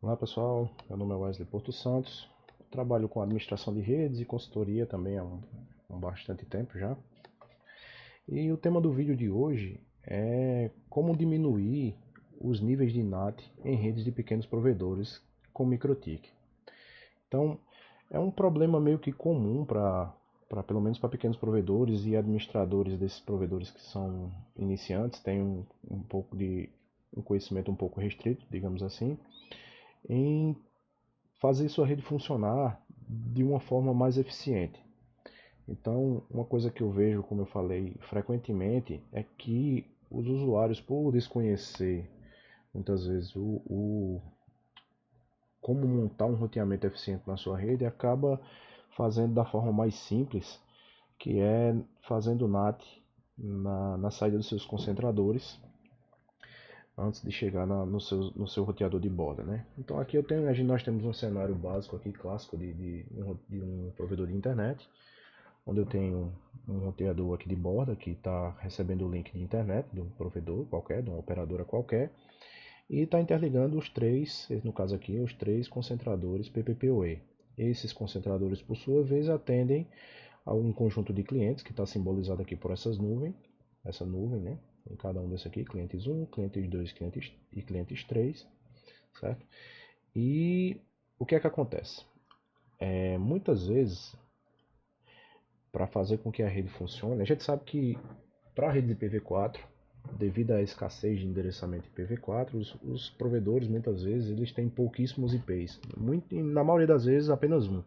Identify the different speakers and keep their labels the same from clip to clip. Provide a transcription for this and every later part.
Speaker 1: Olá pessoal, meu nome é Wesley Porto Santos, trabalho com administração de redes e consultoria também há bastante tempo já. E o tema do vídeo de hoje é como diminuir os níveis de NAT em redes de pequenos provedores com MikroTik. Então, é um problema meio que comum para pelo menos para pequenos provedores e administradores desses provedores que são iniciantes, têm um pouco de um conhecimento um pouco restrito, digamos assim, em fazer sua rede funcionar de uma forma mais eficiente. Então, uma coisa que eu vejo, como eu falei frequentemente, é que os usuários, por desconhecer muitas vezes como montar um roteamento eficiente na sua rede, acaba fazendo da forma mais simples, que é fazendo NAT na saída dos seus concentradores antes de chegar no seu roteador de borda, né? Então aqui nós temos um cenário básico aqui, clássico de um provedor de internet, onde eu tenho um roteador aqui de borda que está recebendo o link de internet de um provedor qualquer, de uma operadora qualquer, e está interligando os três, no caso aqui, os três concentradores PPPoE. Esses concentradores, por sua vez, atendem a um conjunto de clientes que está simbolizado aqui por essa nuvem, né? Em cada um desses aqui, clientes 1, clientes 2 clientes e clientes 3, certo? E o que é que acontece? Muitas vezes, para fazer com que a rede funcione, a gente sabe que para a rede de IPv4, devido à escassez de endereçamento IPv4, os provedores muitas vezes eles têm pouquíssimos IPs, na maioria das vezes apenas um.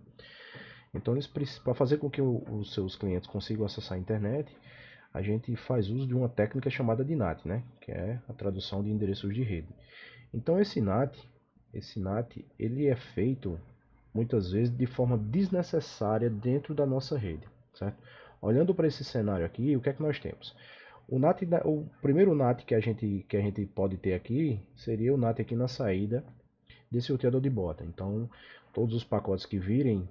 Speaker 1: Então, para fazer com que os seus clientes consigam acessar a internet, a gente faz uso de uma técnica chamada de NAT, né? Que é a tradução de endereços de rede. Então, esse NAT, ele é feito muitas vezes de forma desnecessária dentro da nossa rede, certo? Olhando para esse cenário aqui, o que é que nós temos? O primeiro NAT que a gente pode ter aqui seria o NAT aqui na saída desse roteador de borda. Então, todos os pacotes que virem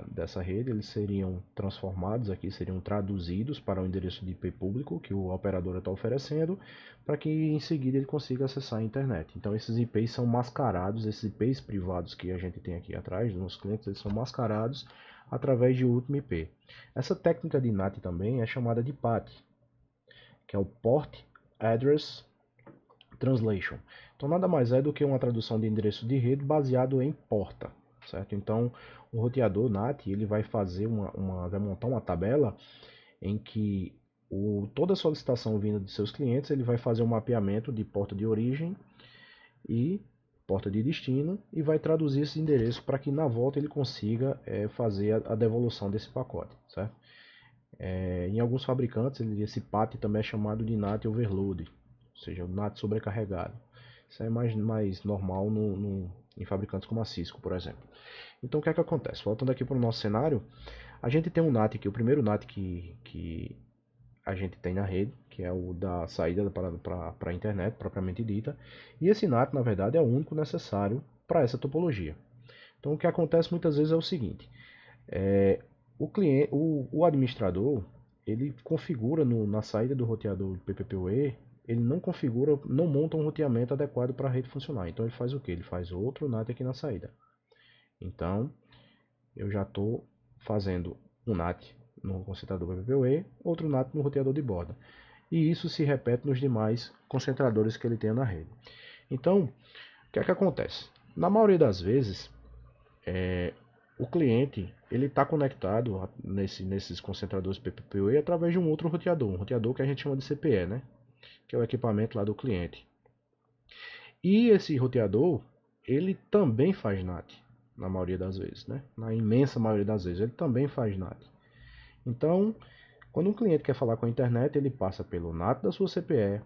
Speaker 1: dessa rede, eles seriam transformados aqui, seriam traduzidos para o endereço de IP público que o operador está oferecendo, para que em seguida ele consiga acessar a internet. Então, esses IPs são mascarados, esses IPs privados que a gente tem aqui atrás dos nossos clientes, eles são mascarados através de último IP. Essa técnica de NAT também é chamada de PAT, que é o Port Address Translation. Então nada mais é do que uma tradução de endereço de rede baseado em porta, certo? Então o roteador NAT ele vai fazer vai montar uma tabela em que toda solicitação vinda de seus clientes ele vai fazer um mapeamento de porta de origem e porta de destino e vai traduzir esse endereço para que na volta ele consiga fazer a devolução desse pacote, certo? Em alguns fabricantes esse PAT também é chamado de NAT overload, ou seja, o NAT sobrecarregado. Isso é mais normal em fabricantes como a Cisco, por exemplo. Então o que é que acontece? Voltando aqui para o nosso cenário, a gente tem um NAT aqui, o primeiro NAT que a gente tem na rede, que é o da saída para a internet propriamente dita, e esse NAT na verdade é o único necessário para essa topologia. Então o que acontece muitas vezes é o seguinte: é, o administrador, ele configura na saída do roteador PPPoE, ele não configura, não monta um roteamento adequado para a rede funcionar. Então ele faz o que? Ele faz outro NAT aqui na saída. Então eu já estou fazendo um NAT no concentrador PPPoE, outro NAT no roteador de borda. E isso se repete nos demais concentradores que ele tem na rede. Então, o que é que acontece? Na maioria das vezes, o cliente ele está conectado nesses concentradores PPPoE através de um outro roteador, um roteador que a gente chama de CPE, né? Que é o equipamento lá do cliente. E esse roteador ele também faz NAT, na maioria das vezes, né? Na imensa maioria das vezes ele também faz NAT. Então, quando um cliente quer falar com a internet, ele passa pelo NAT da sua CPE,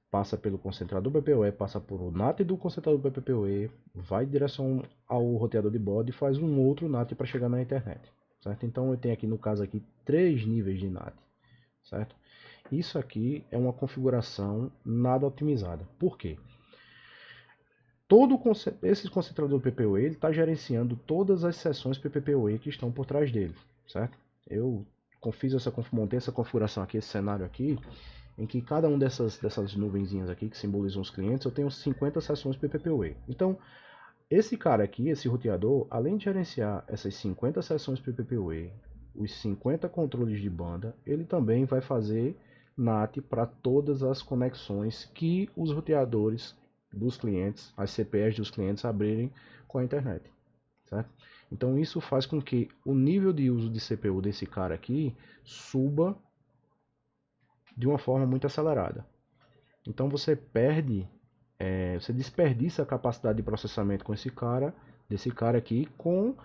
Speaker 1: passa pelo concentrador PPoE, passa por o NAT do concentrador PPoE, vai em direção ao roteador de borda e faz um outro NAT para chegar na internet, certo? Então eu tenho aqui no caso aqui três níveis de NAT, certo? Isso aqui é uma configuração nada otimizada. Por quê? Esse concentrador PPoE está gerenciando todas as seções PPPoE que estão por trás dele, certo? Eu montei essa configuração aqui, esse cenário aqui, em que cada uma dessas nuvenzinhas aqui que simbolizam os clientes, eu tenho 50 sessões PPPoE. Então, esse cara aqui, esse roteador, além de gerenciar essas 50 sessões PPPoE, os 50 controles de banda, ele também vai fazer NAT para todas as conexões que os roteadores dos clientes, as CPEs dos clientes abrirem com a internet, certo? Então isso faz com que o nível de uso de CPU desse cara aqui suba de uma forma muito acelerada. Então você você desperdiça a capacidade de processamento com desse cara aqui, com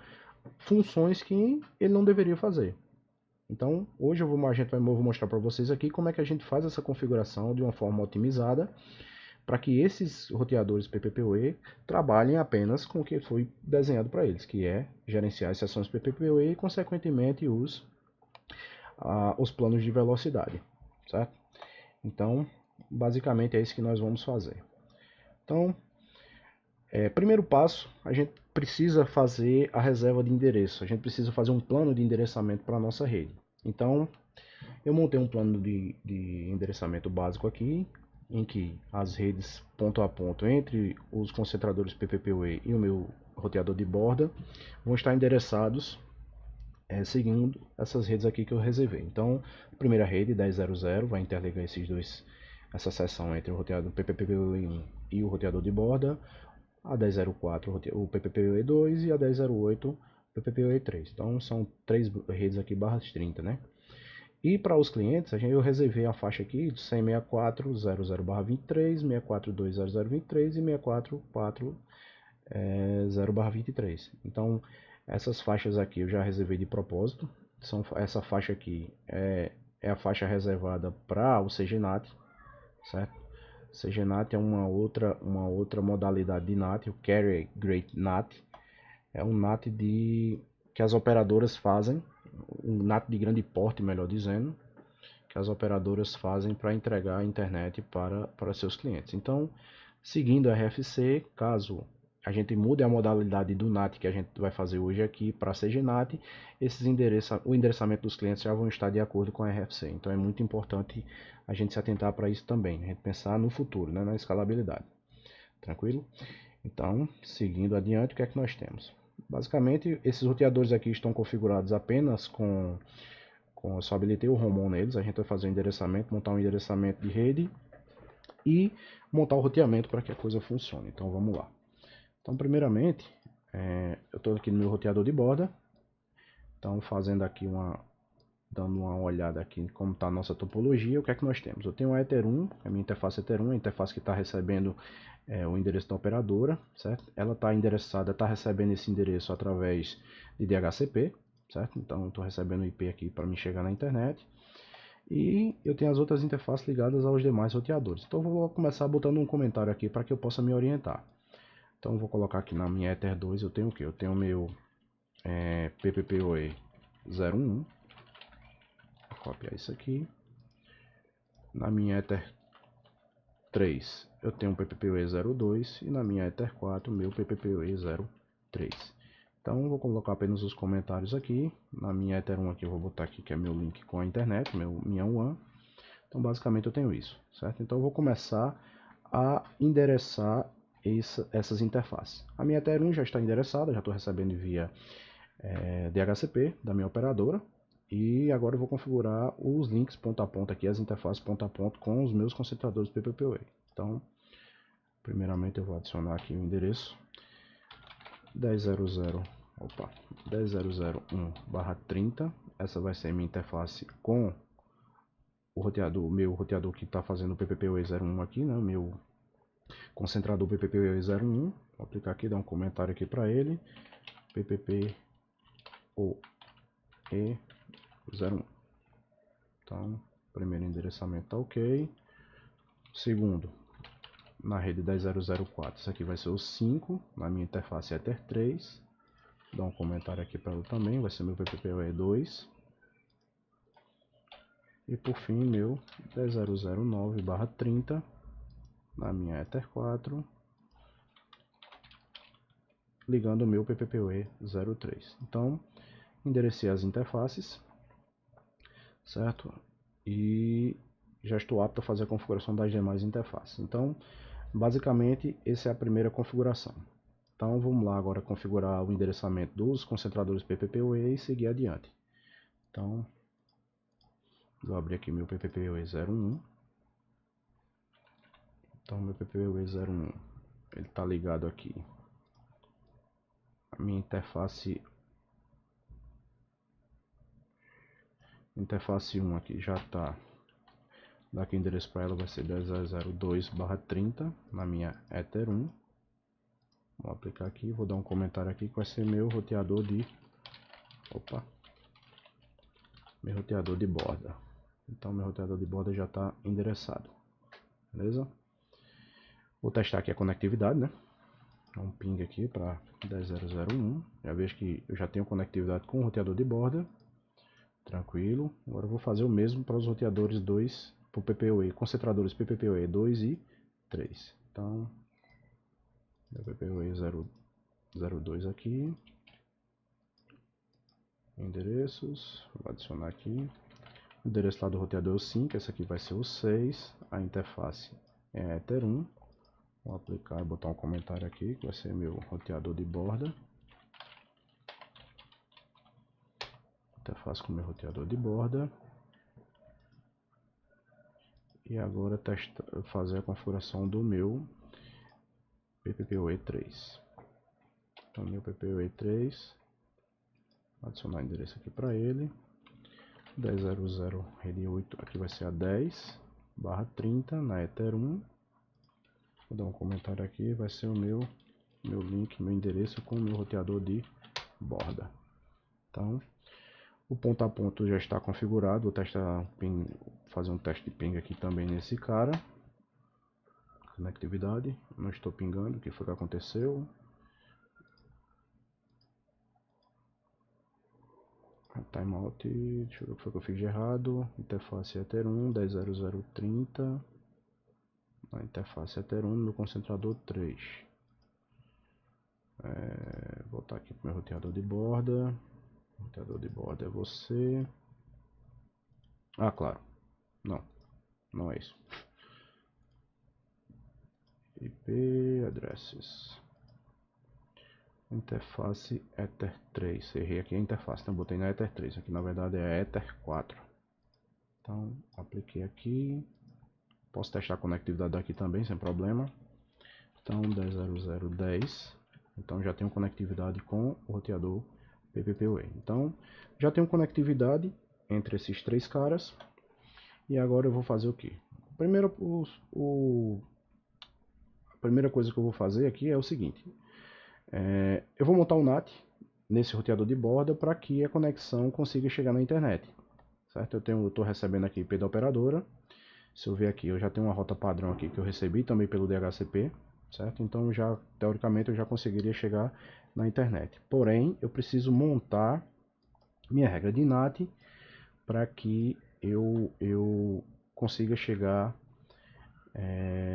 Speaker 1: funções que ele não deveria fazer. Então, hoje eu vou mostrar para vocês aqui como é que a gente faz essa configuração de uma forma otimizada para que esses roteadores PPPoE trabalhem apenas com o que foi desenhado para eles, que é gerenciar as sessões PPPoE e, consequentemente, os planos de velocidade, certo? Então, basicamente é isso que nós vamos fazer. Então, primeiro passo, a gente precisa fazer a reserva de endereço. A gente precisa fazer um plano de endereçamento para a nossa rede. Então, eu montei um plano de endereçamento básico aqui, em que as redes ponto a ponto entre os concentradores PPPoE e o meu roteador de borda vão estar endereçados seguindo essas redes aqui que eu reservei. Então, a primeira rede, 10.0.0, vai interligar essa seção entre o roteador PPPoE1 e o roteador de borda, a 10.04 o PPPoE2 e a 10.08 o PPPoE3. Então, são três redes aqui barras 30, né? E para os clientes, eu reservei a faixa aqui de 164.00/23, 642.00/23 e 644.0/23. Então, essas faixas aqui eu já reservei de propósito. Essa faixa aqui é a faixa reservada para o CGNAT, certo? CGNAT é uma outra modalidade de NAT, o Carrier Grade NAT. É um NAT que as operadoras fazem, um NAT de grande porte, melhor dizendo, que as operadoras fazem para entregar a internet para seus clientes. Então, seguindo a RFC, caso a gente mude a modalidade do NAT que a gente vai fazer hoje aqui para CGNAT, o endereçamento dos clientes já vão estar de acordo com a RFC. Então é muito importante a gente se atentar para isso também, a gente pensar no futuro, né, na escalabilidade. Tranquilo? Então, seguindo adiante, o que é que nós temos? Basicamente, esses roteadores aqui estão configurados apenas eu só habilitei o Romon neles. A gente vai fazer o endereçamento, montar um endereçamento de rede e montar o roteamento para que a coisa funcione. Então vamos lá. Então primeiramente, eu estou aqui no meu roteador de borda. Então fazendo aqui dando uma olhada aqui em como está a nossa topologia. O que é que nós temos? Eu tenho a Ether 1, a minha interface Ether 1, a interface que está recebendo o endereço da operadora, certo? Ela está endereçada, está recebendo esse endereço através de DHCP, certo? Então estou recebendo o IP aqui para me chegar na internet. E eu tenho as outras interfaces ligadas aos demais roteadores. Então eu vou começar botando um comentário aqui para que eu possa me orientar. Então eu vou colocar aqui na minha Ether 2, eu tenho o que? Eu tenho o meu PPPoE 01. Vou copiar isso aqui. Na minha Ether 3 eu tenho o PPPoE 02 e na minha Ether 4 meu PPPoE 03. Então eu vou colocar apenas os comentários aqui. Na minha Ether 1 aqui eu vou botar aqui que é meu link com a internet, minha WAN. Então basicamente eu tenho isso, certo? Então eu vou começar a endereçar essas interfaces. A minha Ether 1 já está endereçada, já estou recebendo via DHCP da minha operadora. E agora eu vou configurar os links ponto a ponto aqui, as interfaces ponto a ponto com os meus concentradores PPPoE. Então, primeiramente eu vou adicionar aqui o endereço 10.0.1/30. Essa vai ser minha interface com o meu roteador que está fazendo o PPPoE 01 aqui, né? O meu concentrador PPPoE 01. Vou aplicar aqui, dar um comentário aqui para ele. PPPoE 01. Então, primeiro endereçamento está ok. Segundo, na rede 10.0.04, isso aqui vai ser o 5, na minha interface Ether 3. Dá um comentário aqui para ele também, vai ser meu PPPoE 2. E por fim, meu 10.0.9/30, na minha Ether 4, ligando o meu PPPoE 03. Então, enderecei as interfaces, certo? E já estou apto a fazer a configuração das demais interfaces. Então, basicamente, essa é a primeira configuração. Então, vamos lá agora configurar o endereçamento dos concentradores PPPoE e seguir adiante. Então, vou abrir aqui meu PPPoE 01. Então, meu PPPoE 01, ele está ligado aqui. A minha interface 1 aqui já está. Daqui o endereço para ela vai ser 10.0.02/30 na minha Ether 1. Vou aplicar aqui, vou dar um comentário aqui que vai ser meu roteador de borda. Então meu roteador de borda já está endereçado. Beleza? Vou testar aqui a conectividade, né? Dá um ping aqui para 10.0.01. Já vejo que eu já tenho conectividade com o roteador de borda. Tranquilo. Agora eu vou fazer o mesmo para os roteadores 2, para o PPoE, concentradores PPPoE 2 e 3. Então, PPoE 002 aqui. Endereços. Vou adicionar aqui. O endereço lá do roteador é o 5, esse aqui vai ser o 6. A interface é a Ether 1. Vou aplicar e botar um comentário aqui, que vai ser meu roteador de borda. Interface com meu roteador de borda. E agora fazer a configuração do meu PPPoE 3. Então, meu PPoE 3. Adicionar endereço aqui para ele. 10.0.0 rede 8, aqui vai ser a 10/30 na Ether 1. Vou dar um comentário aqui, vai ser o meu link, meu endereço com o meu roteador de borda. Então, o ponto a ponto já está configurado. Vou testar fazer um teste de ping aqui também nesse cara. Conectividade, não estou pingando, o que foi que aconteceu? Timeout, deixa eu ver o que foi que eu fiz de errado. Interface Ether 1, 10.0.030. Na interface Ether 1, no concentrador 3. Voltar aqui para o meu roteador de borda. O roteador de borda é você. Ah, claro. Não é isso. IP addresses. Interface Ether 3. Errei aqui a interface, então botei na Ether 3. Aqui na verdade é Ether 4. Então, apliquei aqui. Posso testar a conectividade daqui também, sem problema. Então, 10.0.0.10. Então, já tenho conectividade com o roteador PPPoE. Então, já tenho conectividade entre esses três caras. E agora eu vou fazer o que? Primeiro, a primeira coisa que eu vou fazer aqui é o seguinte. Eu vou montar um NAT nesse roteador de borda para que a conexão consiga chegar na internet. Certo? Eu estou recebendo aqui IP da operadora. Se eu ver aqui, eu já tenho uma rota padrão aqui que eu recebi também pelo DHCP. Certo? Então, teoricamente, eu já conseguiria chegar na internet. Porém, eu preciso montar minha regra de NAT para que eu consiga chegar,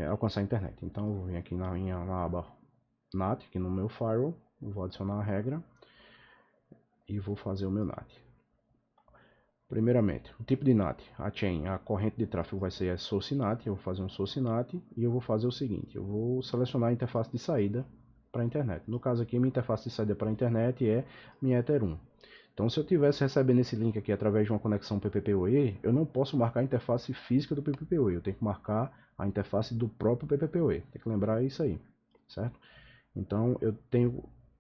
Speaker 1: alcançar a internet. Então, eu vou vir aqui na aba NAT, aqui no meu firewall, vou adicionar a regra e vou fazer o meu NAT. Primeiramente, o tipo de NAT, a corrente de tráfego vai ser a source NAT, eu vou fazer um source NAT e eu vou fazer o seguinte, eu vou selecionar a interface de saída para a internet. No caso aqui, minha interface de saída para a internet é minha Ether 1. Então, se eu estivesse recebendo esse link aqui através de uma conexão PPPoE, eu não posso marcar a interface física do PPPoE, eu tenho que marcar a interface do próprio PPPoE. Tem que lembrar isso aí, certo? Então,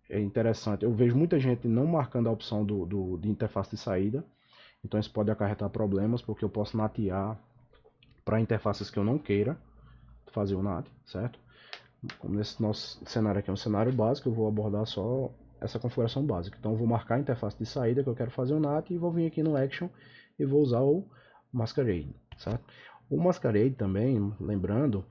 Speaker 1: é interessante, eu vejo muita gente não marcando a opção de interface de saída, então isso pode acarretar problemas, porque eu posso natear para interfaces que eu não queira fazer o NAT, certo? Como nesse nosso cenário aqui é um cenário básico, eu vou abordar só essa configuração básica. Então eu vou marcar a interface de saída que eu quero fazer o NAT e vou vir aqui no Action e vou usar o Masquerade, certo? O Masquerade também, lembrando,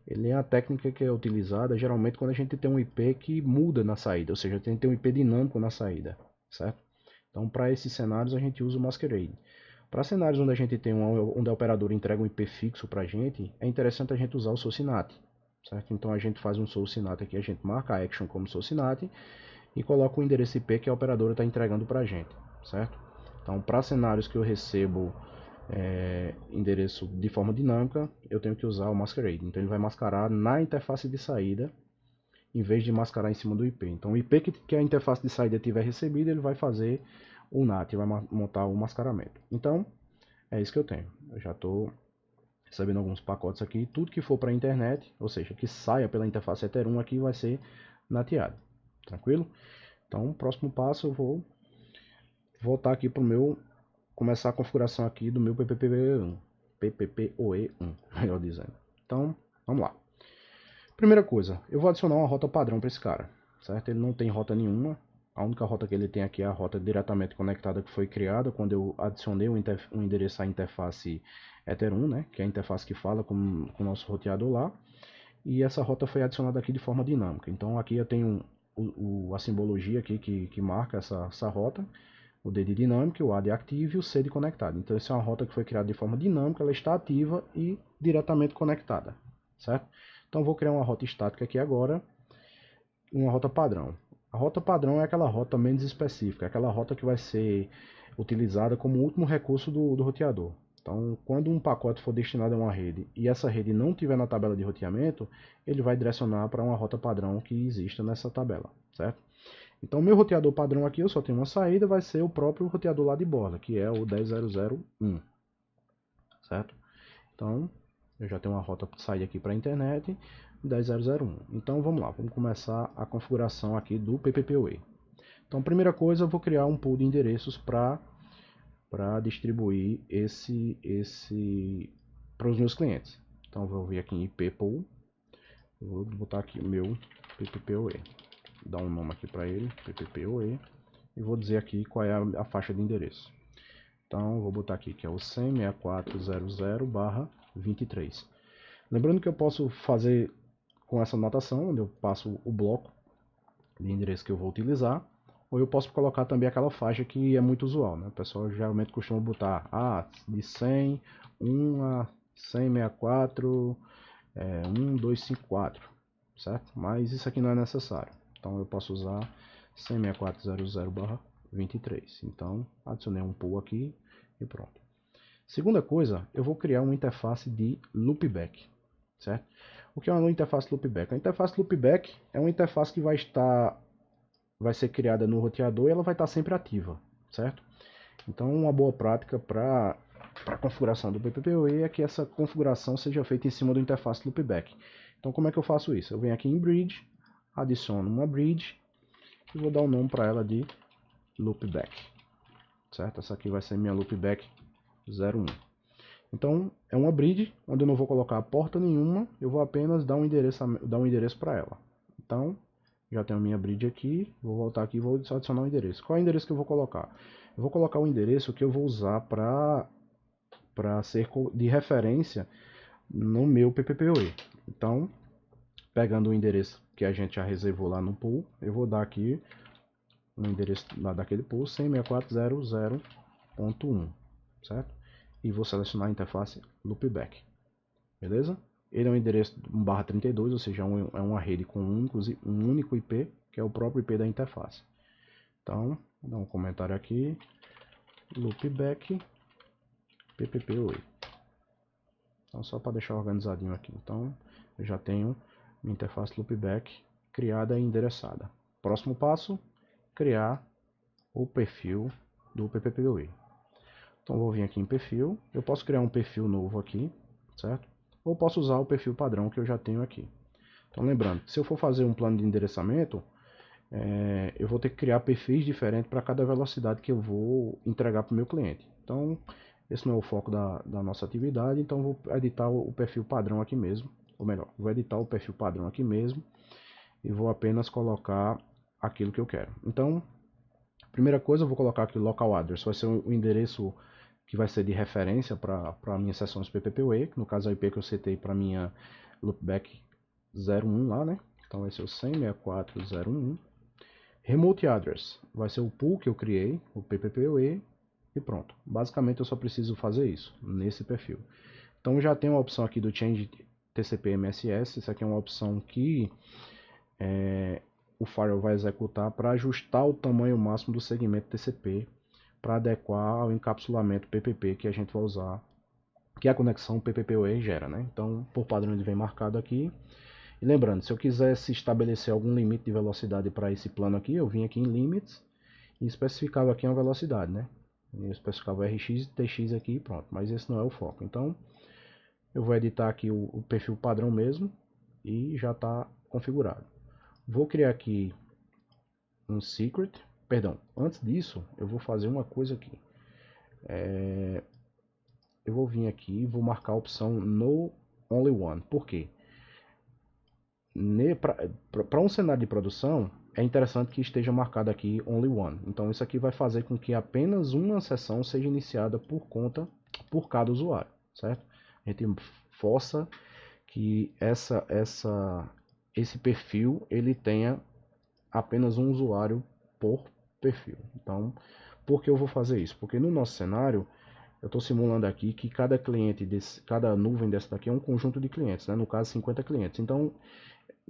Speaker 1: ele é a técnica que é utilizada geralmente quando a gente tem um IP que muda na saída, ou seja, a gente tem um IP dinâmico na saída, certo? Então para esses cenários a gente usa o Masquerade. Para cenários onde a gente tem onde a operadora entrega um IP fixo para a gente, é interessante a gente usar o source NAT. Certo? Então a gente faz um source NAT aqui, a gente marca a action como source NAT e coloca o endereço IP que a operadora está entregando para a gente, certo? Então para cenários que eu recebo endereço de forma dinâmica, eu tenho que usar o masquerade. Então ele vai mascarar na interface de saída, em vez de mascarar em cima do IP. Então o IP que a interface de saída tiver recebido, ele vai fazer o NAT, vai montar o mascaramento. Então é isso que eu tenho. Eu já estou recebendo alguns pacotes aqui. Tudo que for para a internet, ou seja, que saia pela interface Ether1 aqui, vai ser nateado. Tranquilo? Então, o próximo passo eu vou voltar aqui para o meu, começar a configuração aqui do meu PPPoE1, melhor dizendo. Então, vamos lá. Primeira coisa, eu vou adicionar uma rota padrão para esse cara, certo? Ele não tem rota nenhuma. A única rota que ele tem aqui é a rota diretamente conectada que foi criada quando eu adicionei um endereço à interface Ether1, né? Que é a interface que fala com o nosso roteador lá. E essa rota foi adicionada aqui de forma dinâmica. Então aqui eu tenho a simbologia aqui que marca essa rota. O D de dinâmico, o A de ativo e o C de conectado. Então essa é uma rota que foi criada de forma dinâmica, ela está ativa e diretamente conectada, certo? Então vou criar uma rota estática aqui agora, uma rota padrão. A rota padrão é aquela rota menos específica, aquela rota que vai ser utilizada como último recurso do roteador. Então, quando um pacote for destinado a uma rede e essa rede não tiver na tabela de roteamento, ele vai direcionar para uma rota padrão que exista nessa tabela, certo? Então, meu roteador padrão aqui, eu só tenho uma saída, vai ser o próprio roteador lá de borda, que é o 10001, certo? Então, eu já tenho uma rota de saída aqui para a internet, 10001. Então, vamos lá, vamos começar a configuração aqui do PPPoE. Então, primeira coisa, eu vou criar um pool de endereços para distribuir para os meus clientes. Então, eu vou vir aqui em IP pool, vou botar aqui o meu PPPoE, dar um nome aqui para ele, PPPoE, e vou dizer aqui qual é a faixa de endereço. Então, vou botar aqui que é o 100.6400/23. Lembrando que eu posso fazer com essa anotação, onde eu passo o bloco de endereço que eu vou utilizar, ou eu posso colocar também aquela faixa que é muito usual, né? O pessoal geralmente costuma botar de 100, 1 a 100.64, 1254, certo? Mas isso aqui não é necessário. Então eu posso usar 100.6400/23. Então adicionei um pool aqui e pronto. Segunda coisa, eu vou criar uma interface de loopback, certo? O que é uma interface loopback? A interface loopback é uma interface que vai ser criada no roteador e ela vai estar sempre ativa, certo? Então uma boa prática para a configuração do PPPoE é que essa configuração seja feita em cima do interface loopback. Então como é que eu faço isso? Eu venho aqui em bridge, adiciono uma bridge e vou dar um nome para ela de loopback, certo? Essa aqui vai ser minha loopback 01. Então é uma bridge onde eu não vou colocar porta nenhuma, eu vou apenas dar um endereço para ela. Então já tenho a minha bridge aqui, vou voltar aqui e vou adicionar um endereço. Qual é o endereço que eu vou colocar? Eu vou colocar o endereço que eu vou usar para ser de referência no meu PPPoE. Então, pegando o endereço que a gente já reservou lá no pool, eu vou dar aqui um endereço lá daquele pool 100.6400.1, certo? E vou selecionar a interface loopback, beleza? Ele é um endereço 1/32, ou seja, é uma rede com um único IP, que é o próprio IP da interface. Então, vou dar um comentário aqui, loopback PPPoE. Então, só para deixar organizadinho aqui. Então, eu já tenho minha interface loopback criada e endereçada. Próximo passo, criar o perfil do PPPoE. Então, vou vir aqui em perfil. Eu posso criar um perfil novo aqui, certo? Ou posso usar o perfil padrão que eu já tenho aqui. Então, lembrando, se eu for fazer um plano de endereçamento, eu vou ter que criar perfis diferentes para cada velocidade que eu vou entregar para o meu cliente. Então, esse não é o foco da nossa atividade, então vou editar o perfil padrão aqui mesmo. Ou melhor, vou editar o perfil padrão aqui mesmo e vou apenas colocar aquilo que eu quero. Então, primeira coisa, eu vou colocar aqui o local address, vai ser o endereço que vai ser de referência para minhas sessões PPPoE, que no caso é o IP que eu setei para minha loopback 01 lá, né? Então vai ser o 100.6400.1. Remote address vai ser o pool que eu criei, o PPPoE, e pronto. Basicamente eu só preciso fazer isso nesse perfil. Então já tem uma opção aqui do Change TCP MSS, isso aqui é uma opção que o firewall vai executar para ajustar o tamanho máximo do segmento TCP para adequar ao encapsulamento PPP que a gente vai usar, que a conexão PPPoE gera, né? Então, por padrão ele vem marcado aqui. E lembrando, se eu quisesse estabelecer algum limite de velocidade para esse plano aqui, eu vim aqui em Limits e especificava aqui uma velocidade, né? Eu especificava RX e TX aqui e pronto, mas esse não é o foco. Então, eu vou editar aqui o perfil padrão mesmo e já está configurado. Vou criar aqui um secret, perdão, antes disso eu vou fazer uma coisa aqui. Eu vou vir aqui e vou marcar a opção No Only One. Por quê? Para um cenário de produção, é interessante que esteja marcado aqui Only One. Então isso aqui vai fazer com que apenas uma sessão seja iniciada por cada usuário, certo? A gente força que esse perfil ele tenha apenas um usuário por perfil. Então, por que eu vou fazer isso? Porque no nosso cenário, eu estou simulando aqui que cada nuvem dessa daqui é um conjunto de clientes, né? No caso, 50 clientes. Então,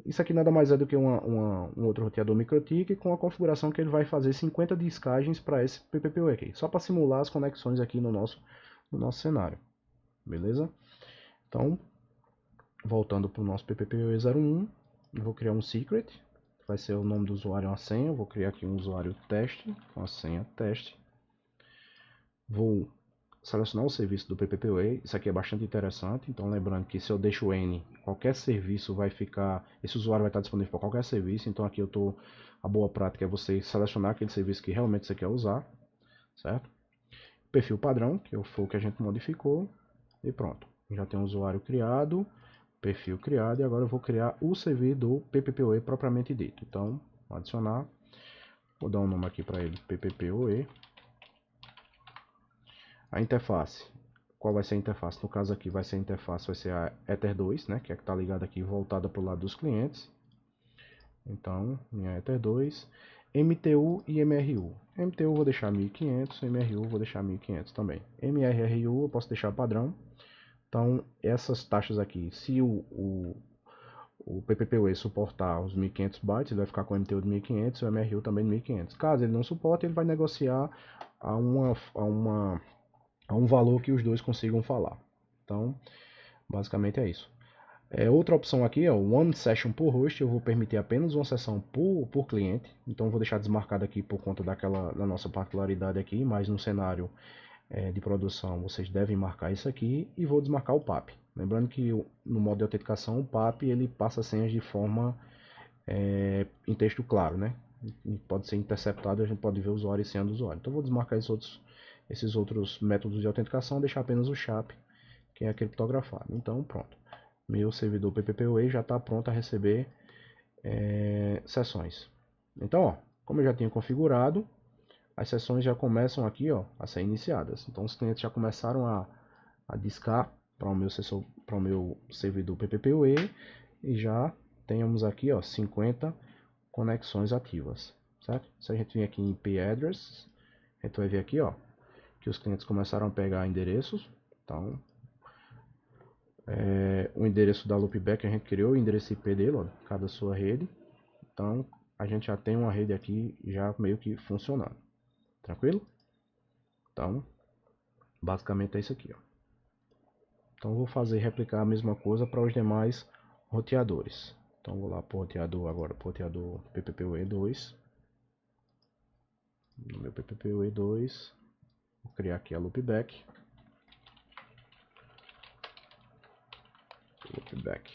Speaker 1: isso aqui nada mais é do que um outro roteador MikroTik com a configuração que ele vai fazer 50 discagens para esse PPPoE aqui, só para simular as conexões aqui no nosso cenário, beleza? Então, voltando para o nosso PPPoE 01, eu vou criar um secret, vai ser o nome do usuário, uma senha. Eu vou criar aqui um usuário teste, com a senha teste. Vou selecionar o serviço do PPPoE, isso aqui é bastante interessante, então lembrando que se eu deixo N, qualquer serviço vai ficar, esse usuário vai estar disponível para qualquer serviço, então aqui a boa prática é você selecionar aquele serviço que realmente você quer usar, certo? Perfil padrão, que foi o que a gente modificou, e pronto. Já tem um usuário criado, perfil criado, e agora eu vou criar o servidor PPPoE propriamente dito. Então, adicionar, vou dar um nome aqui para ele, PPPoE. A interface, qual vai ser a interface? No caso aqui vai ser a interface, vai ser a Ether2, né, que é que está ligada aqui, voltada para o lado dos clientes. Então, minha Ether2, MTU e MRU. MTU eu vou deixar 1500, MRU eu vou deixar 1500 também. MRRU eu posso deixar padrão. Então, essas taxas aqui, se o PPPoE suportar os 1500 bytes, ele vai ficar com o MTU de 1500 e o MRU também de 1500. Caso ele não suporte, ele vai negociar a um valor que os dois consigam falar. Então, basicamente é isso. Outra opção aqui é o One Session por Host. Eu vou permitir apenas uma sessão por cliente. Então, eu vou deixar desmarcado aqui por conta da nossa particularidade aqui. Mas no cenário de produção, vocês devem marcar isso aqui. E vou desmarcar o PAP. Lembrando que no modo de autenticação, o PAP ele passa senhas de forma em texto claro, né? E pode ser interceptado e a gente pode ver o usuário e senha do usuário. Então, eu vou desmarcar esses outros métodos de autenticação, deixar apenas o SHAP, que é criptografado. Então, pronto. Meu servidor PPPoE já está pronto a receber sessões. Então, ó, como eu já tinha configurado, as sessões já começam aqui, ó, a ser iniciadas. Então, os clientes já começaram a discar para o meu servidor PPPoE e já temos aqui, ó, 50 conexões ativas, certo? Se a gente vir aqui em IP Address, a gente vai ver aqui, ó, que os clientes começaram a pegar endereços. Então, o endereço da loopback a gente criou o endereço IP dele, ó, cada sua rede. Então, a gente já tem uma rede aqui já meio que funcionando. Tranquilo? Então, basicamente é isso aqui, ó. Então, vou replicar a mesma coisa para os demais roteadores. Então, vou lá para o roteador agora, para o roteador PPPoE2. No meu PPPoE2, vou criar aqui a loopback. Loopback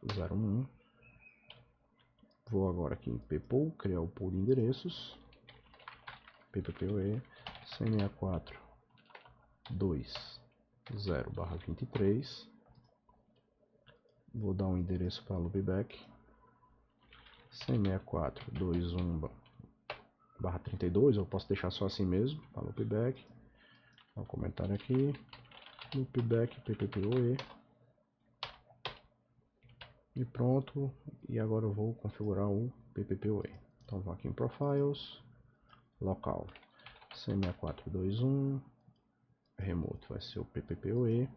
Speaker 1: 01. Vou agora aqui em ppool, criar o pool de endereços. PPPoE 164.2.0/23. Vou dar um endereço para loopback 164.2.1/32. Eu posso deixar só assim mesmo para loopback. Vou um comentário aqui, loopback PPPoE. E pronto. E agora eu vou configurar o PPPoE. Então vou aqui em Profiles, local 164.2.1, remote vai ser o PPPoE.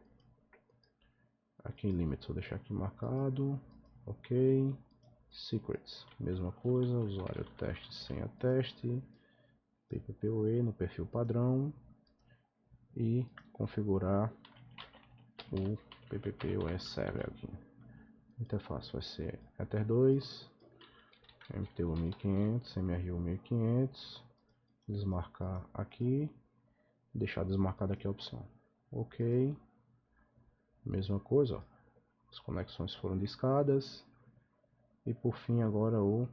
Speaker 1: Aqui em Limits vou deixar aqui marcado, ok. Secrets, mesma coisa, usuário teste, senha teste. PPPoE no perfil padrão e configurar o PPPoE server aqui. Interface vai ser Ether 2, MTU 1500, MRU 1500, desmarcar aqui, deixar desmarcada aqui a opção. Ok, mesma coisa, ó. As conexões foram discadas e por fim agora o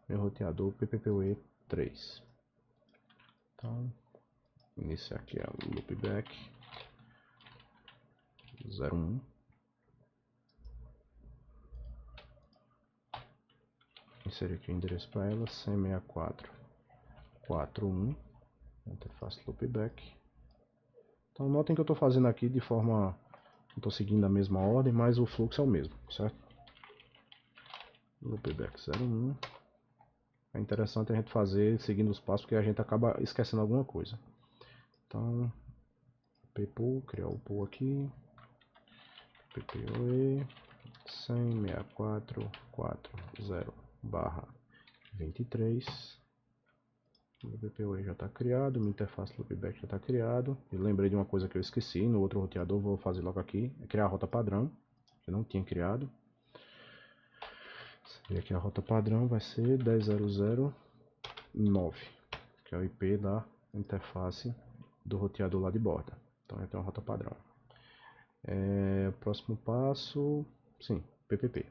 Speaker 1: meu roteador PPPoE 3. Então, iniciar aqui a loopback 01. Inserir aqui o endereço para ela, 164.41, interface loopback. Então notem que eu estou fazendo aqui de forma, não estou seguindo a mesma ordem, mas o fluxo é o mesmo, certo? Loopback 01. É interessante a gente fazer seguindo os passos, porque a gente acaba esquecendo alguma coisa. Então, ppool, criar o pool aqui, PPPoE 164.40/23. O PPPoE já está criado, minha interface loopback já está criado. Eu lembrei de uma coisa que eu esqueci no outro roteador, vou fazer logo aqui, é criar a rota padrão, que eu não tinha criado. E aqui a rota padrão vai ser 10.0.0.9, que é o IP da interface do roteador lá de borda. Então já tem uma rota padrão. Próximo passo, sim, PPP.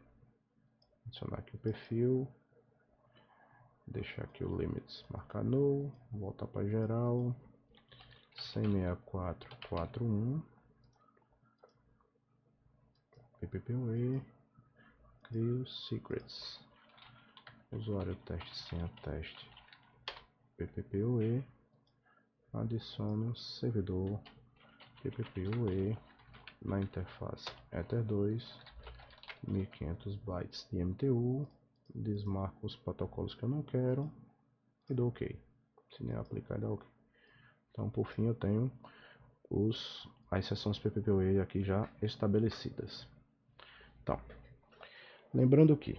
Speaker 1: Adicionar aqui o perfil. Deixar aqui o limits marcar null, voltar para geral, 164.41, PPPoE, crio secrets, usuário teste senha teste, PPPoE, adiciono servidor PPPoE na interface Ether 2, 1500 bytes de MTU, desmarco os protocolos que eu não quero e dou OK. Se nem aplicar, dá OK. Então, por fim, eu tenho as seções PPPoE aqui já estabelecidas. Então, lembrando que,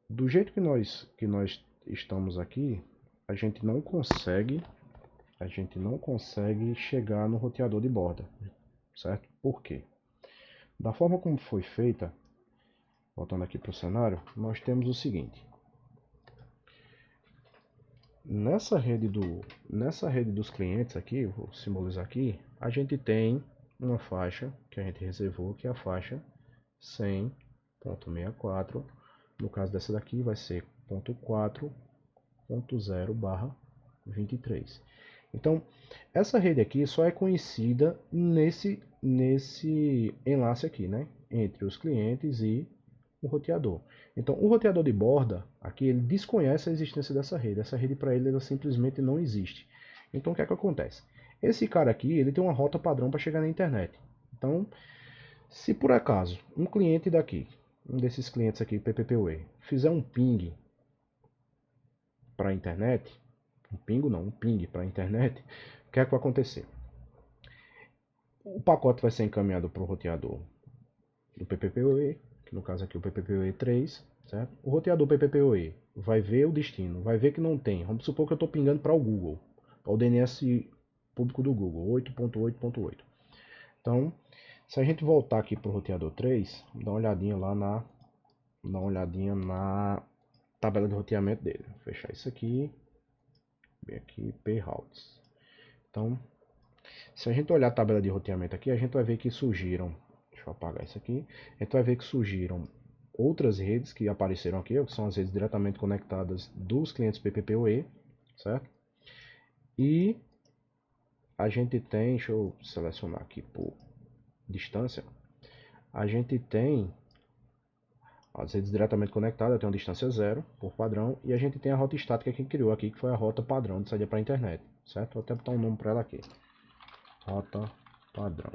Speaker 1: do jeito que nós estamos aqui, a gente não consegue chegar no roteador de borda, certo? Por quê? Da forma como foi feita, voltando aqui para o cenário, nós temos o seguinte. Nessa rede dos clientes aqui, vou simbolizar aqui, a gente tem uma faixa que a gente reservou, que é a faixa 100.64. No caso dessa daqui vai ser 4.0/23. Então, essa rede aqui só é conhecida nesse enlace aqui, né? Entre os clientes e o roteador. Então, o roteador de borda, aqui, ele desconhece a existência dessa rede. Essa rede, para ele, ela simplesmente não existe. Então, o que é que acontece? Esse cara aqui, ele tem uma rota padrão para chegar na internet. Então, se por acaso um cliente daqui, um desses clientes aqui, PPPoE, fizer um ping para a internet, um ping para a internet, o que é que vai acontecer? O pacote vai ser encaminhado para o roteador do PPPoE, que no caso aqui o PPPoE 3, certo? O roteador PPPoE vai ver o destino, vai ver que não tem. Vamos supor que eu estou pingando para o Google, para o DNS público do Google, 8.8.8. Então, se a gente voltar aqui para o roteador 3, dá uma olhadinha lá na tabela de roteamento dele. Vou fechar isso aqui, bem aqui, p-routes. Então, se a gente olhar a tabela de roteamento aqui, a gente vai ver que surgiram, deixa eu apagar isso aqui, a gente vai ver que surgiram outras redes que apareceram aqui, que são as redes diretamente conectadas dos clientes PPPoE, certo? E a gente tem, deixa eu selecionar aqui por distância, a gente tem as redes diretamente conectadas, tem uma distância 0 por padrão, e a gente tem a rota estática que criou aqui, que foi a rota padrão de saída para a internet, certo? Vou até botar um nome para ela aqui, rota padrão.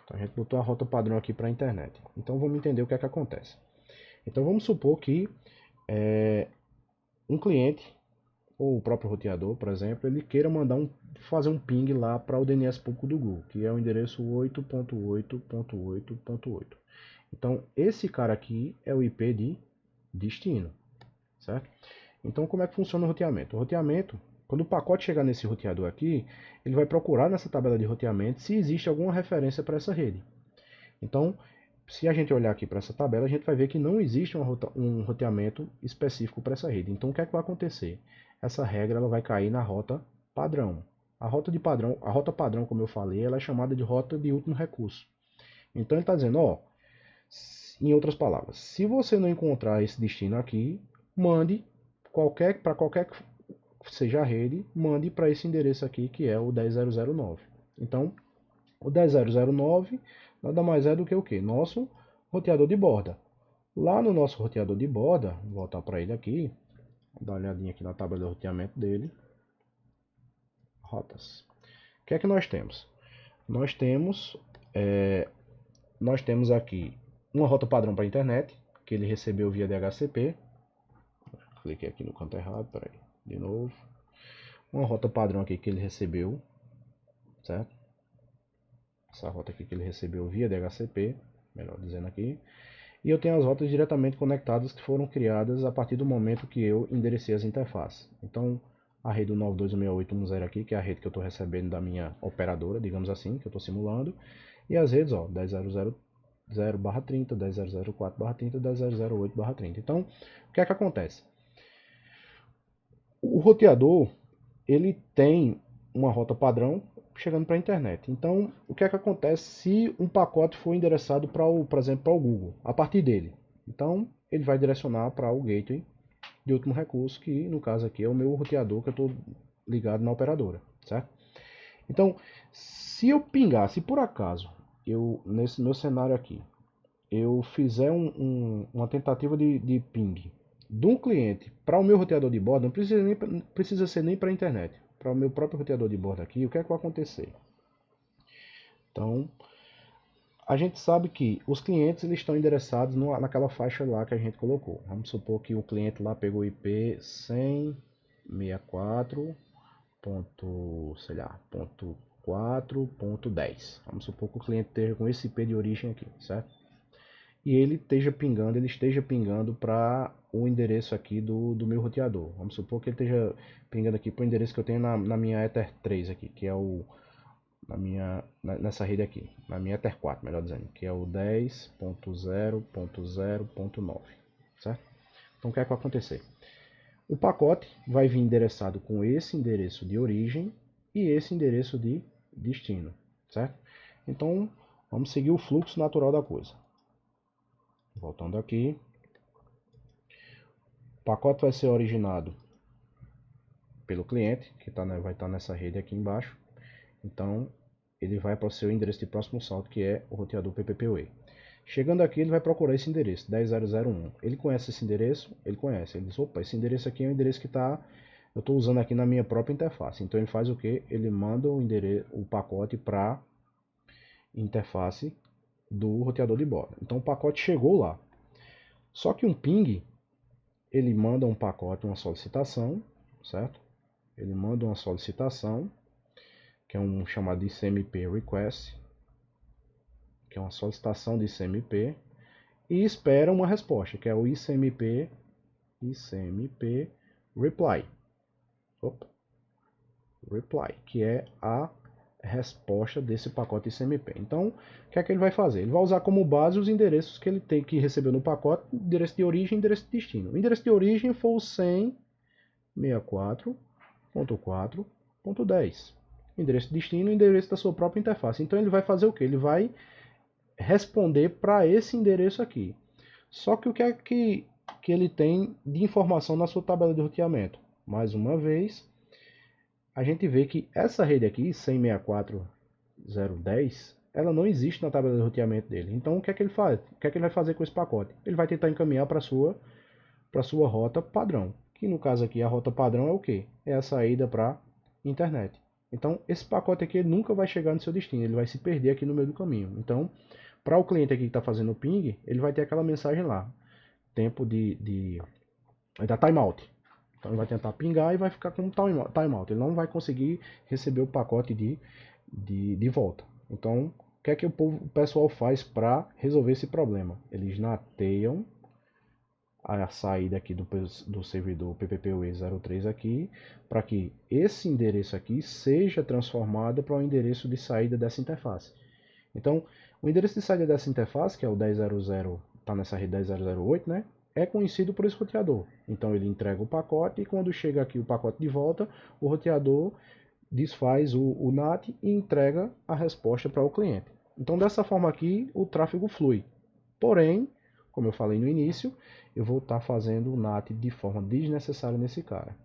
Speaker 1: Então a gente botou a rota padrão aqui para a internet. Então vamos entender o que é que acontece. Então vamos supor que um cliente, ou o próprio roteador, por exemplo, ele queira fazer um ping lá para o DNS público do Google, que é o endereço 8.8.8.8. Então esse cara aqui é o IP de destino, certo? Então, como é que funciona o roteamento? O roteamento, quando o pacote chegar nesse roteador aqui, ele vai procurar nessa tabela de roteamento se existe alguma referência para essa rede. Então, se a gente olhar aqui para essa tabela, a gente vai ver que não existe um roteamento específico para essa rede. Então, o que é que vai acontecer? Essa regra ela vai cair na rota padrão. A rota padrão, como eu falei, ela é chamada de rota de último recurso. Então, ele está dizendo, ó, em outras palavras, se você não encontrar esse destino aqui, mande para qualquer que seja a rede, mande para esse endereço aqui que é o 10009. Então, o 10009 nada mais é do que o que? Nosso roteador de borda. Lá no nosso roteador de borda, vou voltar para ele aqui, dar uma olhadinha aqui na tabela de roteamento dele. Rotas. O que é que nós temos? Nós temos, nós temos aqui uma rota padrão para a internet, que ele recebeu via DHCP. Cliquei aqui no canto errado, peraí, de novo. Uma rota padrão aqui que ele recebeu, certo? Essa rota aqui que ele recebeu via DHCP, melhor dizendo aqui. E eu tenho as rotas diretamente conectadas que foram criadas a partir do momento que eu enderecei as interfaces. Então, a rede 192.168.1.0 aqui, que é a rede que eu estou recebendo da minha operadora, digamos assim, que eu estou simulando. E as redes, ó, 10.0.0/30, 10.0.0.4/30, 10.0.0.8/30. Então, o que é que acontece? O roteador, ele tem uma rota padrão chegando para a internet. Então, o que é que acontece se um pacote for endereçado por exemplo, para o Google, a partir dele? Então, ele vai direcionar para o gateway de último recurso, que no caso aqui é o meu roteador que eu estou ligado na operadora, certo? Então, se eu pingar, se por acaso, nesse meu cenário aqui, eu fizer uma tentativa de ping de um cliente para o meu roteador de bordo, não precisa ser nem para a internet, para o meu próprio roteador de bordo aqui, o que é que vai acontecer? Então, a gente sabe que os clientes eles estão endereçados naquela faixa lá que a gente colocou. Vamos supor que o cliente lá pegou o IP 100.64, sei lá, ponto 4.10. Vamos supor que o cliente esteja com esse IP de origem aqui, certo? E ele esteja pingando para o endereço aqui do meu roteador. Vamos supor que ele esteja pingando aqui para o endereço que eu tenho na minha Ether 3 aqui, que é nessa rede aqui, na minha Ether 4, melhor dizendo, que é o 10.0.0.9, certo? Então o que é que vai acontecer? O pacote vai vir endereçado com esse endereço de origem e esse endereço de destino, certo? Então vamos seguir o fluxo natural da coisa. Voltando aqui, o pacote vai ser originado pelo cliente, que vai estar nessa rede aqui embaixo. Então, ele vai para o seu endereço de próximo salto, que é o roteador PPPoE. Chegando aqui, ele vai procurar esse endereço, 10.0.0.1. Ele conhece esse endereço? Ele conhece. Ele diz, opa, esse endereço aqui é o endereço que eu estou usando aqui na minha própria interface. Então, ele faz o quê? Ele manda o pacote para a interface do roteador de borda. Então, o pacote chegou lá. Só que um ping, ele manda um pacote, uma solicitação, certo? Ele manda uma solicitação, que é um chamado de ICMP Request, que é uma solicitação de ICMP, e espera uma resposta, que é o ICMP Reply. Opa, reply, que é a resposta desse pacote ICMP. Então, o que é que ele vai fazer? Ele vai usar como base os endereços que ele tem que recebeu no pacote, endereço de origem e endereço de destino. O endereço de origem foi o 100.64.4.10. Endereço de destino e endereço da sua própria interface. Então ele vai fazer o que? Ele vai responder para esse endereço aqui. Só que o que é que ele tem de informação na sua tabela de roteamento? Mais uma vez, a gente vê que essa rede aqui, 100.64.0.10, ela não existe na tabela de roteamento dele. Então o que é que ele faz? O que é que ele vai fazer com esse pacote? Ele vai tentar encaminhar para a sua rota padrão. Que no caso aqui a rota padrão é o que? É a saída para internet. Então esse pacote aqui ele nunca vai chegar no seu destino, ele vai se perder aqui no meio do caminho. Então para o cliente aqui que está fazendo o ping, ele vai ter aquela mensagem lá, tempo vai dar timeout. Então ele vai tentar pingar e vai ficar com timeout. Ele não vai conseguir receber o pacote de volta. Então o que é que o pessoal faz para resolver esse problema? Eles nateiam a saída aqui do servidor PPPoE03 aqui, para que esse endereço aqui seja transformado para o endereço de saída dessa interface. Então, o endereço de saída dessa interface, que é o 10.0.0, está nessa rede 10.0.0.8, né? É conhecido por esse roteador. Então ele entrega o pacote e quando chega aqui o pacote de volta, o roteador desfaz o NAT e entrega a resposta para o cliente. Então dessa forma aqui o tráfego flui. Porém, como eu falei no início, eu vou estar fazendo o NAT de forma desnecessária nesse cara.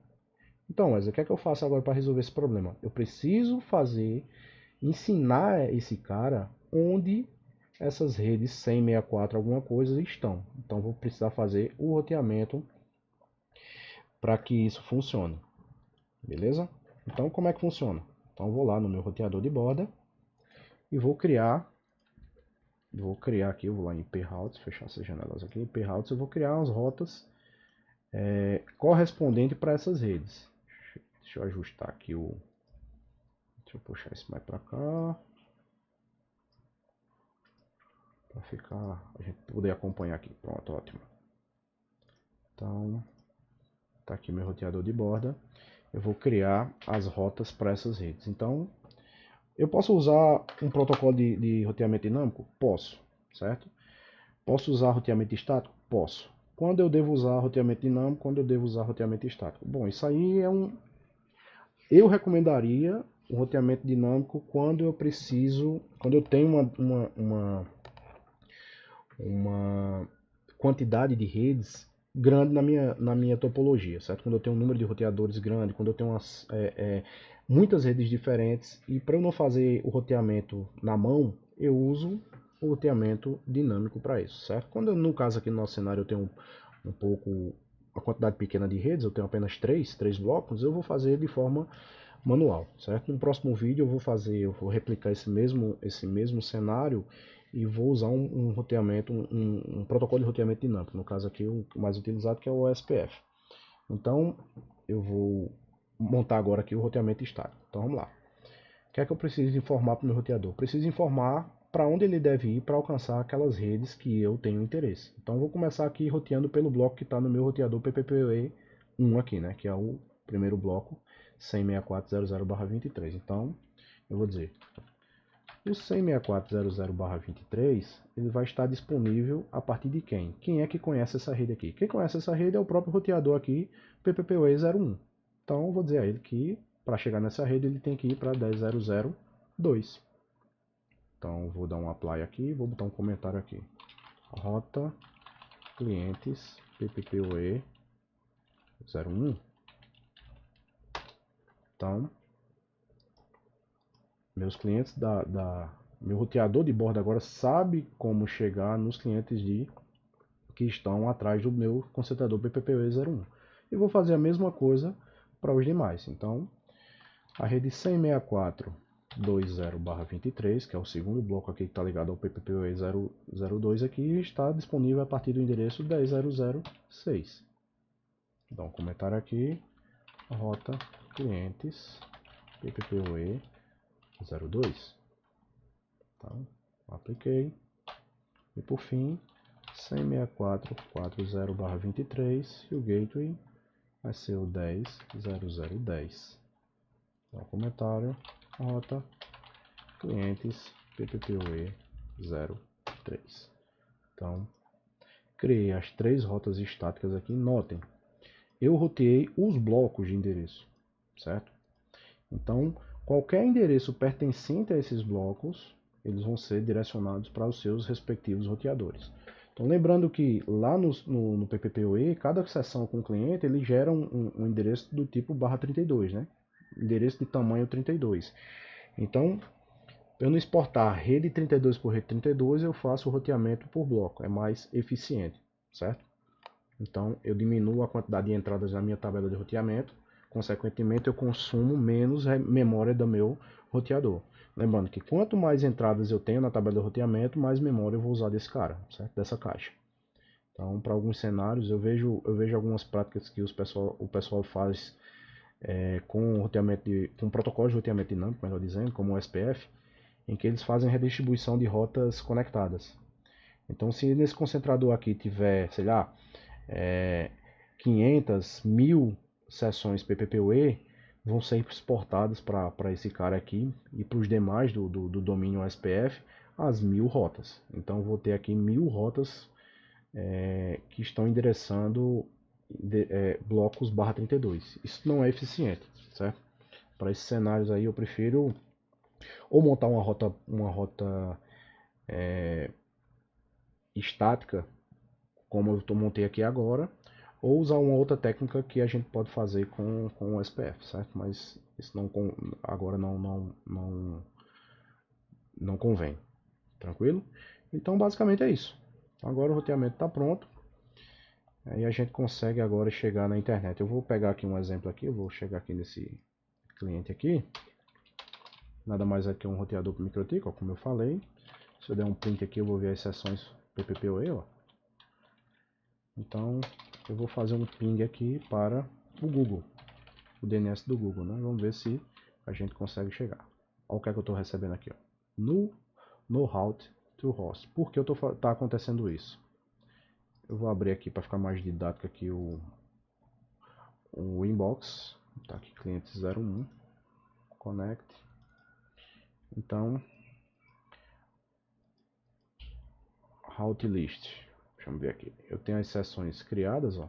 Speaker 1: Então, Wesley, o que é que eu faço agora para resolver esse problema? Eu preciso ensinar esse cara onde essas redes 10064 alguma coisa estão. Então vou precisar fazer o roteamento para que isso funcione. Beleza? Então como é que funciona? Então vou lá no meu roteador de borda e vou criar aqui, eu vou lá em p-routes, fechar essas janelas aqui, em p-routes eu vou criar umas rotas correspondentes para essas redes. Deixa eu ajustar aqui deixa eu puxar isso mais para cá. Para ficar, a gente poder acompanhar aqui. Pronto, ótimo. Então, tá aqui meu roteador de borda. Eu vou criar as rotas para essas redes. Então, eu posso usar um protocolo de roteamento dinâmico? Posso, certo? Posso usar roteamento estático? Posso. Quando eu devo usar roteamento dinâmico? Quando eu devo usar roteamento estático? Bom, isso aí é eu recomendaria o roteamento dinâmico quando eu preciso, quando eu tenho uma quantidade de redes grande na minha topologia, certo? Quando eu tenho um número de roteadores grande, quando eu tenho muitas redes diferentes, e para eu não fazer o roteamento na mão, eu uso o roteamento dinâmico para isso, certo? Quando no caso aqui no nosso cenário eu tenho um pouco uma quantidade pequena de redes, eu tenho apenas três blocos, eu vou fazer de forma manual, certo? No próximo vídeo eu vou replicar esse mesmo cenário e vou usar um roteamento, um protocolo de roteamento dinâmico, no caso aqui o mais utilizado que é o OSPF. Então eu vou montar agora aqui o roteamento estático. Então vamos lá. O que é que eu preciso informar para o meu roteador? Preciso informar para onde ele deve ir para alcançar aquelas redes que eu tenho interesse. Então eu vou começar aqui roteando pelo bloco que está no meu roteador PPPoE1 aqui, né, que é o primeiro bloco 100.6400/23. Então eu vou dizer o 100.6400/23 ele vai estar disponível a partir de quem? Quem é que conhece essa rede aqui? Quem conhece essa rede é o próprio roteador aqui, PPPoE01. Então eu vou dizer a ele que para chegar nessa rede ele tem que ir para 10.0.0.2. Então vou dar um apply aqui, vou botar um comentário aqui. Rota clientes PPPoE01. Então meus clientes meu roteador de borda agora sabe como chegar nos clientes que estão atrás do meu concentrador PPPoE01. E vou fazer a mesma coisa para os demais. Então, a rede 100.6420/23, que é o segundo bloco aqui que está ligado ao PPPoE002 aqui, está disponível a partir do endereço 10.0.0.6. Dá um comentário aqui, rota clientes PPPoE02. Então, apliquei. E por fim, 100.6440/23 e o gateway vai ser o 10.0.0.10. Então, comentário, rota, clientes, PPPoE03. Então, criei as três rotas estáticas aqui. Notem, eu roteei os blocos de endereço, certo? Então, qualquer endereço pertencente a esses blocos, eles vão ser direcionados para os seus respectivos roteadores. Então, lembrando que lá no PPPoE, cada sessão com o cliente, ele gera um endereço do tipo /32, né? Endereço de tamanho 32. Então, eu não exportar rede 32 por rede 32, eu faço o roteamento por bloco, é mais eficiente, certo? Então, eu diminuo a quantidade de entradas na minha tabela de roteamento, consequentemente, eu consumo menos memória do meu roteador. Lembrando que quanto mais entradas eu tenho na tabela de roteamento, mais memória eu vou usar desse cara, certo? Dessa caixa. Então, para alguns cenários, eu vejo algumas práticas que o pessoal faz com protocolo de roteamento dinâmico, melhor dizendo, como o SPF, em que eles fazem redistribuição de rotas conectadas. Então, se nesse concentrador aqui tiver, sei lá, 500, 1000 sessões PPPoE vão ser exportadas para esse cara aqui e para os demais do domínio SPF as 1000 rotas. Então vou ter aqui 1000 rotas que estão endereçando blocos /32. Isso não é eficiente, certo? Para esses cenários aí eu prefiro ou montar uma rota estática, como eu montei aqui agora, ou usar uma outra técnica que a gente pode fazer com o SPF, certo? Mas isso agora não convém, tranquilo? Então basicamente é isso. Agora o roteamento está pronto. Aí a gente consegue agora chegar na internet. Eu vou pegar aqui um exemplo aqui, eu vou chegar aqui nesse cliente aqui. Nada mais é que um roteador para MikroTik, ó, como eu falei. Se eu der um print aqui, eu vou ver as sessões PPPoE, ó. Então, eu vou fazer um ping aqui para o Google, o DNS do Google, né? Vamos ver se a gente consegue chegar. Olha o que é que eu estou recebendo aqui, ó. No route to host. Por que tá acontecendo isso? Eu vou abrir aqui para ficar mais didático aqui o inbox. Tá aqui cliente 01 connect. Então, route list. Deixa eu ver aqui. Eu tenho as sessões criadas, ó.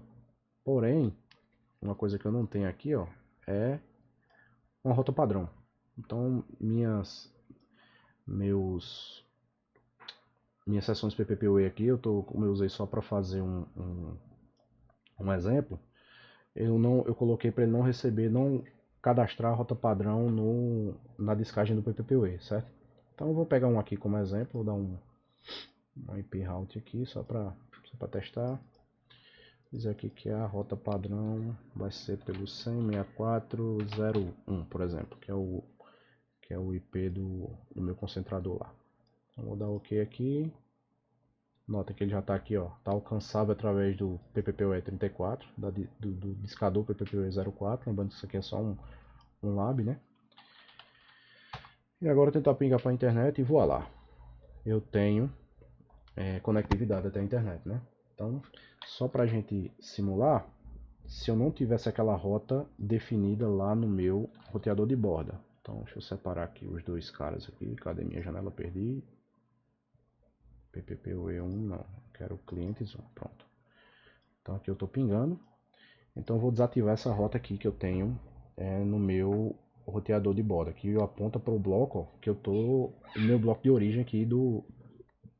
Speaker 1: Porém, uma coisa que eu não tenho aqui, ó, é uma rota padrão. Então, minhas sessões PPPoE aqui, como eu usei só para fazer um exemplo, eu coloquei para ele não receber, não cadastrar a rota padrão na descagem do PPPoE, certo? Então eu vou pegar um aqui como exemplo, vou dar um IP route aqui só para testar. Dizer aqui que a rota padrão vai ser pelo 100.64.0.1, por exemplo, que é o IP do meu concentrador lá. Então, vou dar OK aqui. Nota que ele já está aqui, ó, está alcançável através do PPPoE 34, do discador PPPoE 04, lembrando que isso aqui é só um lab, né? E agora eu tentar pingar para a internet e voar lá. Eu tenho conectividade até a internet, né? Então, só para a gente simular, se eu não tivesse aquela rota definida lá no meu roteador de borda. Então, deixa eu separar aqui os dois caras aqui. Cadê minha janela? Perdi. PPPoE1, não. Quero clientes 1. Pronto. Então, aqui eu estou pingando. Então, eu vou desativar essa rota aqui que eu tenho no meu roteador de borda. Aqui eu aponta para o bloco, ó, que eu tô no meu bloco de origem aqui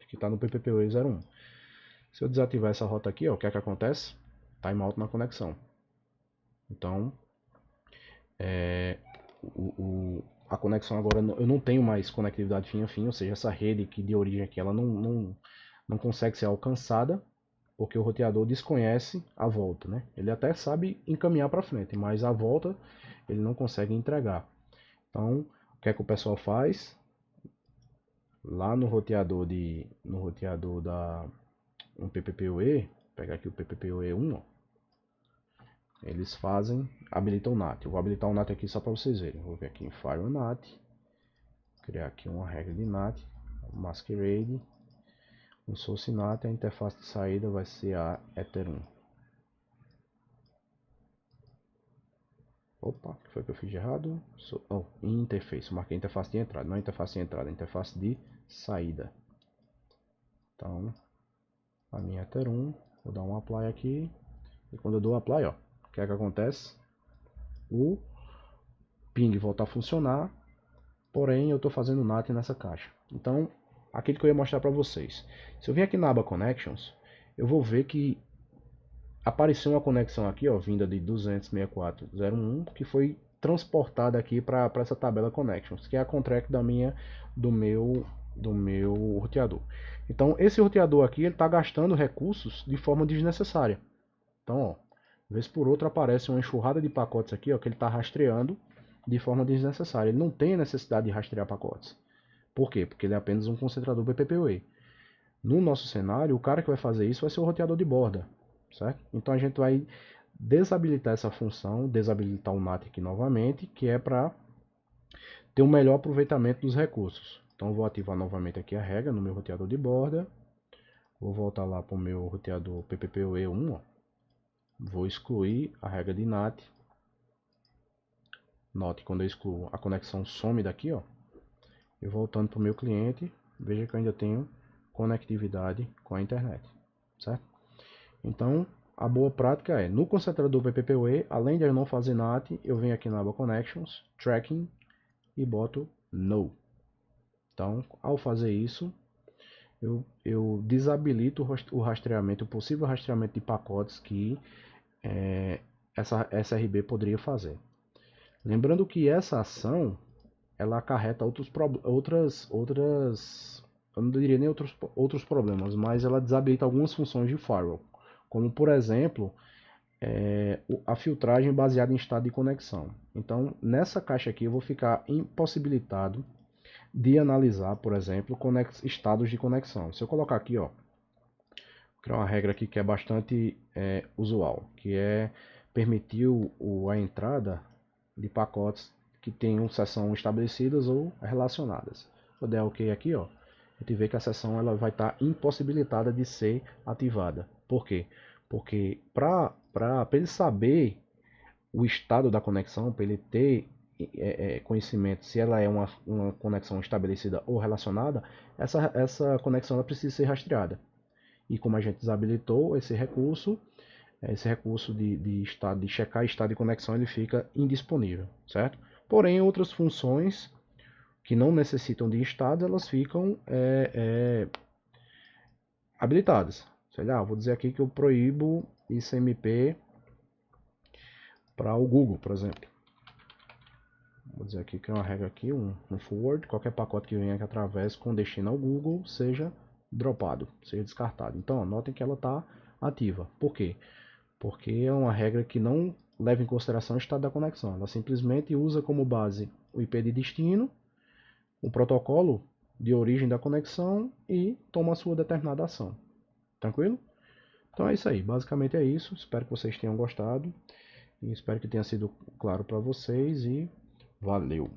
Speaker 1: que está no PPPoE 01. Se eu desativar essa rota aqui, ó, o que é que acontece? Timeout na conexão. Então, a conexão agora, eu não tenho mais conectividade fim a fim, ou seja, essa rede aqui de origem aqui, ela não consegue ser alcançada, porque o roteador desconhece a volta, né? Ele até sabe encaminhar para frente, mas a volta ele não consegue entregar. Então, o que é que o pessoal faz? Lá no roteador da um PPPoE, pegar aqui o PPPoE 1, ó, eles habilitam o NAT. Eu vou habilitar o NAT aqui só para vocês verem. Vou ver aqui em File NAT, criar aqui uma regra de NAT, Masquerade, o Source NAT, a interface de saída vai ser a Ether1. Opa, o que foi que eu fiz de errado? Interface, eu marquei interface de entrada, não interface de entrada, interface de saída. Então, a minha Ether1, vou dar um apply aqui, e quando eu dou apply, ó, o que é que acontece? O ping volta a funcionar, porém eu estou fazendo NAT nessa caixa. Então, aquilo que eu ia mostrar para vocês. Se eu vir aqui na aba Connections, eu vou ver que apareceu uma conexão aqui, ó, vinda de 264.0.1, que foi transportada aqui para essa tabela Connections, que é a contract do meu roteador. Então, esse roteador aqui ele está gastando recursos de forma desnecessária. Então, ó, vez por outra aparece uma enxurrada de pacotes aqui, ó, que ele está rastreando de forma desnecessária. Ele não tem necessidade de rastrear pacotes. Por quê? Porque ele é apenas um concentrador PPPoE. No nosso cenário, o cara que vai fazer isso vai ser o roteador de borda, certo? Então a gente vai desabilitar essa função, desabilitar o NAT aqui novamente, que é para ter um melhor aproveitamento dos recursos. Então eu vou ativar novamente aqui a regra no meu roteador de borda. Vou voltar lá para o meu roteador PPPoE1, ó. vou excluir a regra de NAT. Note, quando eu excluo, a conexão some daqui, ó. E voltando para o meu cliente, veja que eu ainda tenho conectividade com a internet, certo? Então, a boa prática é, no concentrador PPPoE, além de eu não fazer NAT, eu venho aqui na aba Connections, Tracking e boto No. Então, ao fazer isso, eu desabilito o rastreamento, o possível rastreamento de pacotes que essa SRB poderia fazer. Lembrando que essa ação ela acarreta eu não diria nem outros problemas, mas ela desabilita algumas funções de firewall, como por exemplo a filtragem baseada em estado de conexão. Então, nessa caixa aqui eu vou ficar impossibilitado de analisar, por exemplo, estados de conexão. Se eu colocar aqui, ó, vou criar uma regra aqui que é bastante usual, que é permitir a entrada de pacotes que tenham sessão estabelecidas ou relacionadas. Se eu der OK aqui, ó, a gente vê que a sessão ela vai estar impossibilitada de ser ativada. Por quê? Porque para ele saber o estado da conexão, para ele ter conhecimento se ela é uma conexão estabelecida ou relacionada, essa conexão ela precisa ser rastreada. E como a gente desabilitou esse recurso de checar estado de conexão, ele fica indisponível, certo? Porém, outras funções que não necessitam de estado, elas ficam habilitadas. Sei lá, vou dizer aqui que eu proíbo ICMP para o Google, por exemplo. Vou dizer aqui que é uma regra aqui, um forward, qualquer pacote que venha que atravesse com destino ao Google seja dropado, seja descartado. Então, notem que ela está ativa. Por quê? Porque é uma regra que não leva em consideração o estado da conexão. Ela simplesmente usa como base o IP de destino, o protocolo de origem da conexão e toma a sua determinada ação. Tranquilo? Então é isso aí. Basicamente é isso. Espero que vocês tenham gostado. E espero que tenha sido claro para vocês. E valeu!